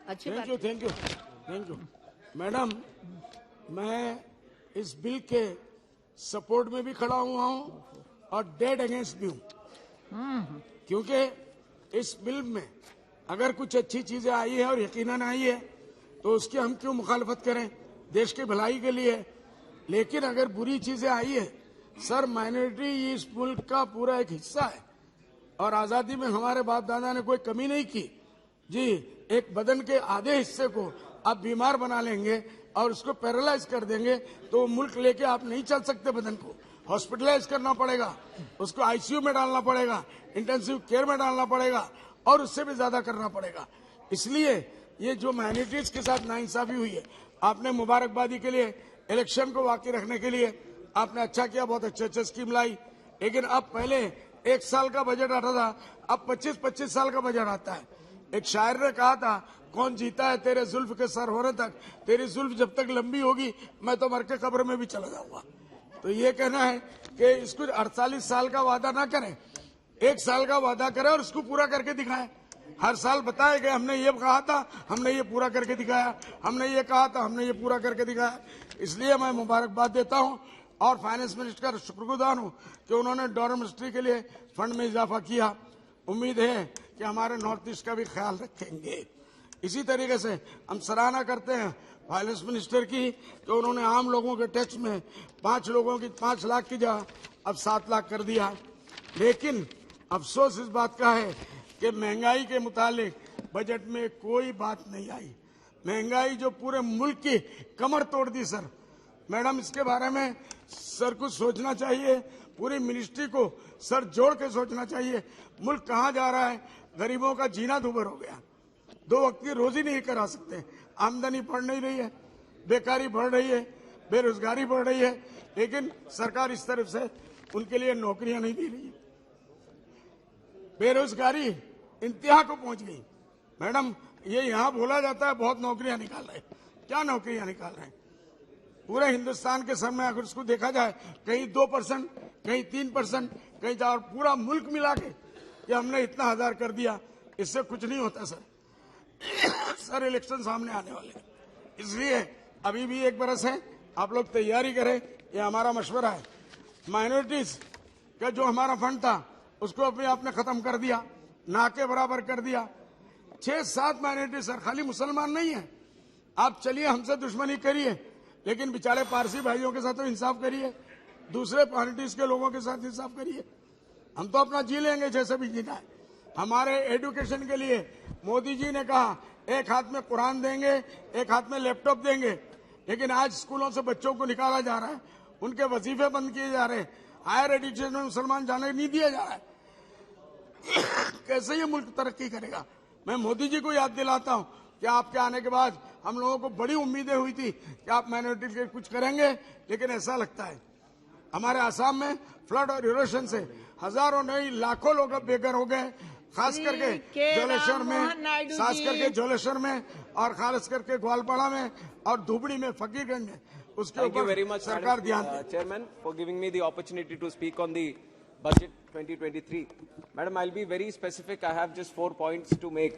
अच्छी थैंक बात। You thank you thank you madam, मैं इस बिल के सपोर्ट में भी खड़ा हुआ हूँ और डेड अगेंस्ट भी हूँ, क्योंकि इस बिल में अगर कुछ अच्छी चीजें आई है और यकीनन आई है तो उसकी हम क्यों मुखालफत करें, देश की भलाई के लिए। लेकिन अगर बुरी चीजें आई है, सर माइनॉरिटी इस मुल्क का पूरा एक हिस्सा है और आजादी में हमारे बाप दादा ने कोई कमी नहीं की जी। एक बदन के आधे हिस्से को आप बीमार बना लेंगे और उसको पैरालाइज कर देंगे तो मुल्क लेके आप नहीं चल सकते। बदन को हॉस्पिटलाइज करना पड़ेगा, उसको आईसीयू में डालना पड़ेगा, इंटेंसिव केयर में डालना पड़ेगा और उससे भी ज्यादा करना पड़ेगा। इसलिए ये जो माइनॉरिटीज के साथ नाइंसाफी हुई है, आपने मुबारकबादी के लिए, इलेक्शन को बाकी रखने के लिए आपने अच्छा किया, बहुत अच्छे स्कीम लाई। लेकिन अब पहले 1 साल का बजट आता था, अब 25-25 साल का बजट आता है। एक शायर ने कहा था, कौन जीता है तेरे जुल्फ के सर होने तक, तेरी जुल्फ जब तक लंबी होगी मैं तो मर के कब्र में भी चला जाऊंगा। तो ये कहना है कि इसको 48 साल का वादा ना करें, 1 साल का वादा करें और उसको पूरा करके दिखाएं। हर साल बताया गया, हमने ये कहा था, हमने ये पूरा करके दिखाया, हमने ये कहा था, हमने ये पूरा करके दिखाया। इसलिए मैं मुबारकबाद देता हूँ और फाइनेंस मिनिस्टर का शुक्रगुजार हूँ कि उन्होंने डॉलर मिनिस्ट्री के लिए फंड में इजाफा किया। उम्मीद है कि हमारे नॉर्थ ईस्ट का भी ख्याल रखेंगे। इसी तरीके से हम सराहना करते हैं फाइनेंस मिनिस्टर की कि उन्होंने आम लोगों के टैक्स में 5 लोगों की 5 लाख की जगह अब 7 लाख कर दिया। लेकिन अफसोस इस बात का है कि महंगाई के मुतालिक बजट में कोई बात नहीं आई। महंगाई जो पूरे मुल्क की कमर तोड़ दी सर। मैडम, इसके बारे में सर को सोचना चाहिए, पूरी मिनिस्ट्री को सर जोड़ के सोचना चाहिए। मुल्क कहाँ जा रहा है, गरीबों का जीना दूभर हो गया, 2 वक्त की रोजी नहीं करा सकते, आमदनी बढ़ नहीं रही है, बेकारी बढ़ रही है, बेरोजगारी बढ़ रही है, लेकिन सरकार इस तरफ से उनके लिए नौकरियां नहीं दे रही है। बेरोजगारी इंतहा को पहुंच गई। मैडम, ये यहाँ बोला जाता है बहुत नौकरियां निकाल रहे हैं, क्या नौकरियां निकाल रहे हैं? पूरे हिंदुस्तान के सर में अगर उसको देखा जाए, कहीं 2%, कहीं 3%, कहीं 4, पूरा मुल्क मिला के कि हमने इतना हजार कर दिया, इससे कुछ नहीं होता सर। सर, इलेक्शन सामने आने वाले, इसलिए अभी भी 1 बरस है, आप लोग तैयारी करें, ये हमारा मशवरा है। माइनॉरिटीज का जो हमारा फंड था उसको अपने आपने खत्म कर दिया, ना के बराबर कर दिया। 6-7 माइनॉरिटी सर, खाली मुसलमान नहीं है। आप चलिए हमसे दुश्मनी करिए, लेकिन बेचारे पारसी भाइयों के साथ तो इंसाफ करिए, दूसरे माइनॉरिटीज के लोगों के साथ इंसाफ करिए। हम तो अपना जी लेंगे जैसे भी जीना है। हमारे एजुकेशन के लिए मोदी जी ने कहा, एक हाथ में कुरान देंगे, एक हाथ में लैपटॉप देंगे, लेकिन आज स्कूलों से बच्चों को निकाला जा रहा है, उनके वजीफे बंद किए जा रहे हैं, हायर एजुकेशन में मुसलमान जाने नहीं दिया जा रहा है। कैसे ये मुल्क तरक्की करेगा? मैं मोदी जी को याद दिलाता हूं कि आपके आने के बाद हम लोगों को बड़ी उम्मीदें हुई थी कि आप माइनॉरिटी के कुछ करेंगे, लेकिन ऐसा लगता है हमारे आसाम में फ्लड और इरोशन से हजारों नहीं लाखों लोग अब बेघर हो गए, खास करके जोलेश्वर में और खास करके ग्वालपाड़ा में और धुबड़ी में, फकीरगंज में। उसके ऊपर सरकार ध्यान दे। Chairman, for giving me the opportunity to speak on the budget 2023. Madam, I'll be very specific. I have just 4 points to make.